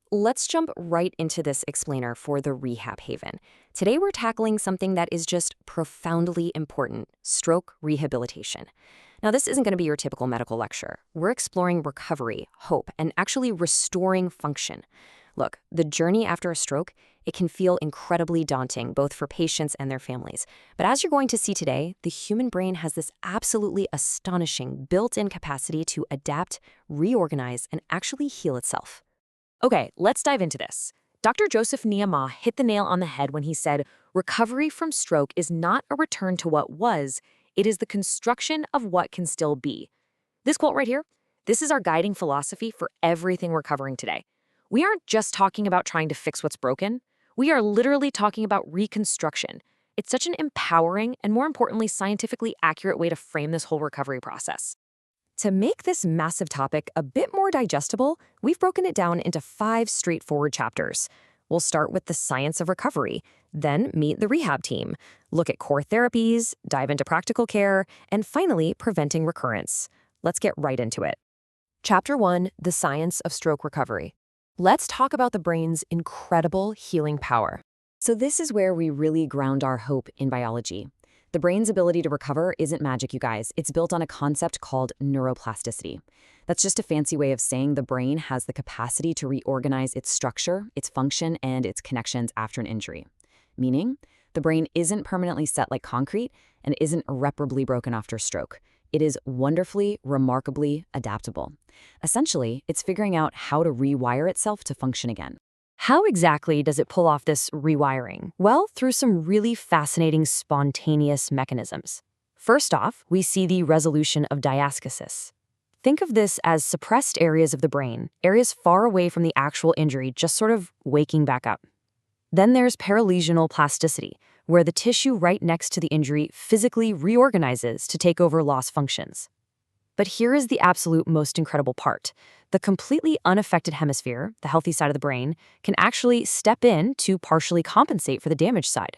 Let's jump right into this explainer for the Rehab Haven. Today we're tackling something that is just profoundly important: stroke rehabilitation. Now, this isn't going to be your typical medical lecture. We're exploring recovery, hope, and actually restoring function. Look, the journey after a stroke, it can feel incredibly daunting, both for patients and their families. But as you're going to see today, the human brain has this absolutely astonishing built-in capacity to adapt, reorganize, and actually heal itself. Okay, let's dive into this. Dr. Ntiamoah hit the nail on the head when he said, recovery from stroke is not a return to what was, it is the construction of what can still be. This quote right here, this is our guiding philosophy for everything we're covering today. We aren't just talking about trying to fix what's broken. We are literally talking about reconstruction. It's such an empowering and, more importantly, scientifically accurate way to frame this whole recovery process. To make this massive topic a bit more digestible, we've broken it down into 5 straightforward chapters. We'll start with the science of recovery, then meet the rehab team, look at core therapies, dive into practical care, and finally, preventing recurrence. Let's get right into it. Chapter 1, the science of stroke recovery. Let's talk about the brain's incredible healing power. So this is where we really ground our hope in biology. The brain's ability to recover isn't magic, you guys. It's built on a concept called neuroplasticity. That's just a fancy way of saying the brain has the capacity to reorganize its structure, its function, and its connections after an injury. Meaning, the brain isn't permanently set like concrete and isn't irreparably broken after stroke. It is wonderfully, remarkably adaptable. Essentially, it's figuring out how to rewire itself to function again. How exactly does it pull off this rewiring? Well, through some really fascinating spontaneous mechanisms. First off, we see the resolution of diaschisis. Think of this as suppressed areas of the brain, areas far away from the actual injury, just sort of waking back up. Then there's perilesional plasticity, where the tissue right next to the injury physically reorganizes to take over lost functions. But here is the absolute most incredible part. The completely unaffected hemisphere, the healthy side of the brain, can actually step in to partially compensate for the damaged side.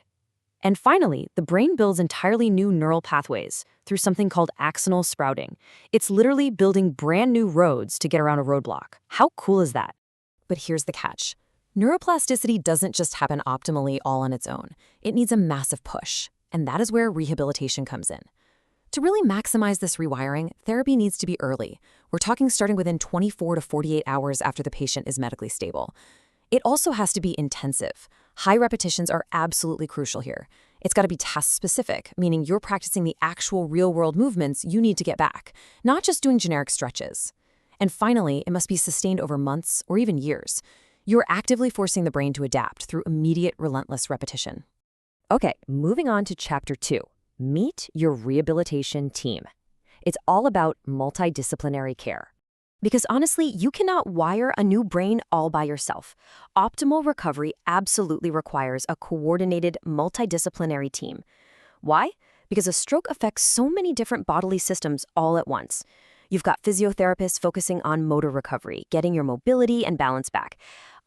And finally, the brain builds entirely new neural pathways through something called axonal sprouting. It's literally building brand new roads to get around a roadblock. How cool is that? But here's the catch. Neuroplasticity doesn't just happen optimally all on its own. It needs a massive push, and that is where rehabilitation comes in. To really maximize this rewiring, therapy needs to be early. We're talking starting within 24 to 48 hours after the patient is medically stable. It also has to be intensive. High repetitions are absolutely crucial here. It's got to be task-specific, meaning you're practicing the actual real-world movements you need to get back, not just doing generic stretches. And finally, it must be sustained over months or even years. You're actively forcing the brain to adapt through immediate, relentless repetition. Okay, moving on to Chapter 2. Meet your rehabilitation team. It's all about multidisciplinary care. Because honestly, you cannot wire a new brain all by yourself. Optimal recovery absolutely requires a coordinated, multidisciplinary team. Why? Because a stroke affects so many different bodily systems all at once. You've got physiotherapists focusing on motor recovery, getting your mobility and balance back.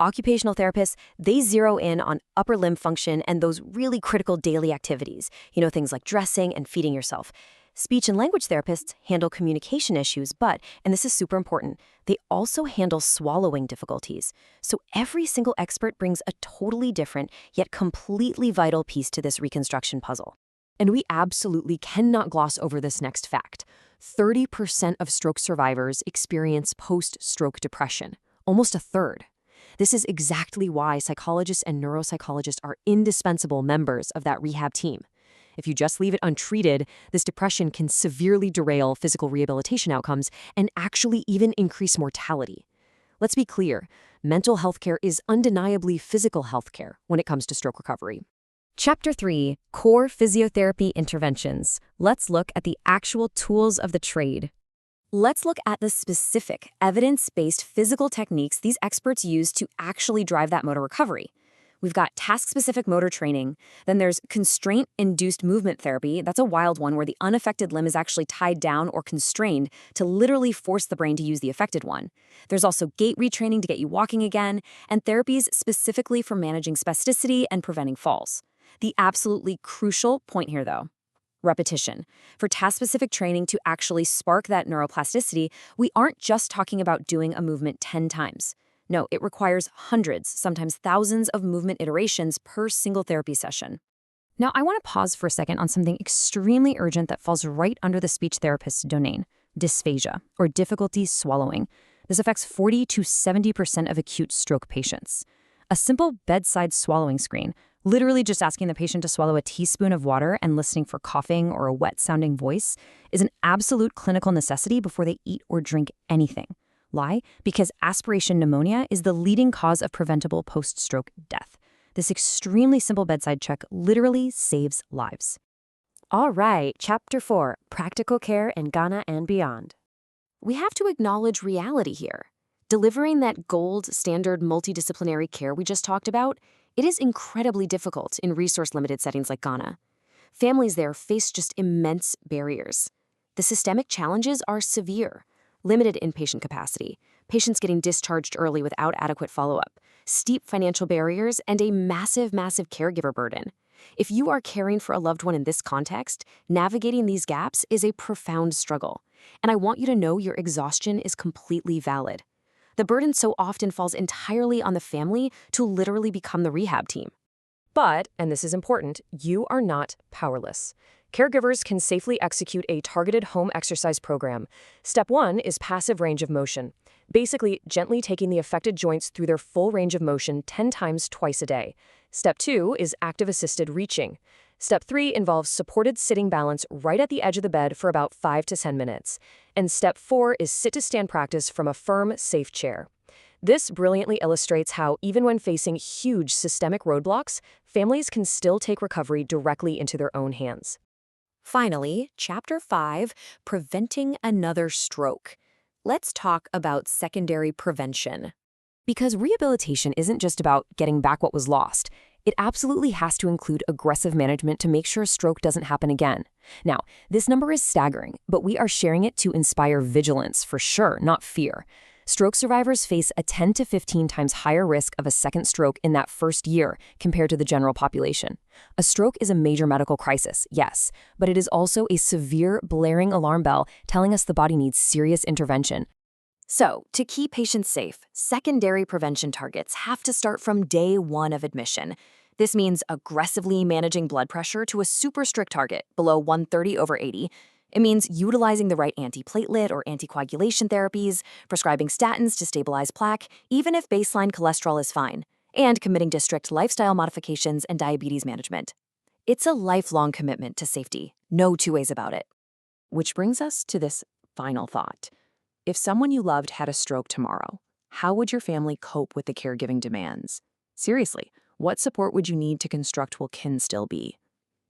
Occupational therapists, they zero in on upper limb function and those really critical daily activities, things like dressing and feeding yourself. Speech and language therapists handle communication issues, but, and this is super important, they also handle swallowing difficulties. So every single expert brings a totally different, yet completely vital piece to this reconstruction puzzle. And we absolutely cannot gloss over this next fact. 30% of stroke survivors experience post-stroke depression, almost a third. This is exactly why psychologists and neuropsychologists are indispensable members of that rehab team. If you just leave it untreated, this depression can severely derail physical rehabilitation outcomes and actually even increase mortality. Let's be clear, mental health care is undeniably physical health care when it comes to stroke recovery. Chapter 3, Core Physiotherapy Interventions. Let's look at the actual tools of the trade. Let's look at the specific, evidence-based physical techniques these experts use to actually drive that motor recovery. We've got task-specific motor training. Then there's constraint-induced movement therapy. That's a wild one where the unaffected limb is actually tied down or constrained to literally force the brain to use the affected one. There's also gait retraining to get you walking again, and therapies specifically for managing spasticity and preventing falls. The absolutely crucial point here, though, repetition. For task-specific training to actually spark that neuroplasticity, we aren't just talking about doing a movement 10 times. No, it requires hundreds, sometimes thousands of movement iterations per single therapy session. Now, I want to pause for a second on something extremely urgent that falls right under the speech therapist's domain: dysphagia, or difficulty swallowing. This affects 40 to 70% of acute stroke patients. A simple bedside swallowing screen, literally just asking the patient to swallow a teaspoon of water and listening for coughing or a wet-sounding voice, is an absolute clinical necessity before they eat or drink anything. Why? Because aspiration pneumonia is the leading cause of preventable post-stroke death. This extremely simple bedside check literally saves lives. All right, Chapter 4, Practical Care in Ghana and Beyond. We have to acknowledge reality here. Delivering that gold standard multidisciplinary care we just talked about, it is incredibly difficult in resource-limited settings like Ghana. Families there face just immense barriers. The systemic challenges are severe: limited inpatient capacity, patients getting discharged early without adequate follow-up, steep financial barriers, and a massive caregiver burden. If you are caring for a loved one in this context, navigating these gaps is a profound struggle. And I want you to know your exhaustion is completely valid. The burden so often falls entirely on the family to literally become the rehab team. But, and this is important, you are not powerless. Caregivers can safely execute a targeted home exercise program. Step 1 is passive range of motion. Basically, gently taking the affected joints through their full range of motion 10 times twice a day. Step 2 is active assisted reaching. Step 3 involves supported sitting balance right at the edge of the bed for about 5 to 10 minutes. And Step 4 is sit-to-stand practice from a firm, safe chair. This brilliantly illustrates how, even when facing huge systemic roadblocks, families can still take recovery directly into their own hands. Finally, Chapter 5, Preventing Another Stroke. Let's talk about secondary prevention. Because rehabilitation isn't just about getting back what was lost. It absolutely has to include aggressive management to make sure a stroke doesn't happen again. Now, this number is staggering, but we are sharing it to inspire vigilance for sure, not fear. Stroke survivors face a 10 to 15 times higher risk of a second stroke in that first year compared to the general population. A stroke is a major medical crisis, yes, but it is also a severe, blaring alarm bell telling us the body needs serious intervention. So, to keep patients safe, secondary prevention targets have to start from day one of admission. This means aggressively managing blood pressure to a super strict target below 130/80. It means utilizing the right antiplatelet or anticoagulation therapies, prescribing statins to stabilize plaque, even if baseline cholesterol is fine, and committing to strict lifestyle modifications and diabetes management. It's a lifelong commitment to safety, no two ways about it. Which brings us to this final thought. If someone you loved had a stroke tomorrow, how would your family cope with the caregiving demands? Seriously, what support would you need to construct what can still be?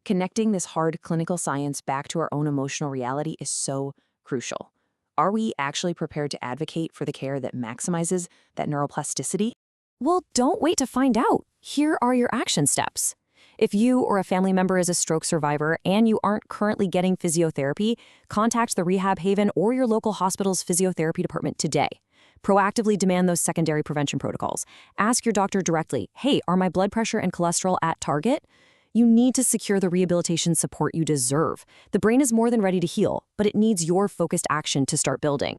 Connecting this hard clinical science back to our own emotional reality is so crucial. Are we actually prepared to advocate for the care that maximizes that neuroplasticity? Well, don't wait to find out. Here are your action steps. If you or a family member is a stroke survivor and you aren't currently getting physiotherapy, contact the Rehab Haven or your local hospital's physiotherapy department today. Proactively demand those secondary prevention protocols. Ask your doctor directly, hey, are my blood pressure and cholesterol at target? You need to secure the rehabilitation support you deserve. The brain is more than ready to heal, but it needs your focused action to start building.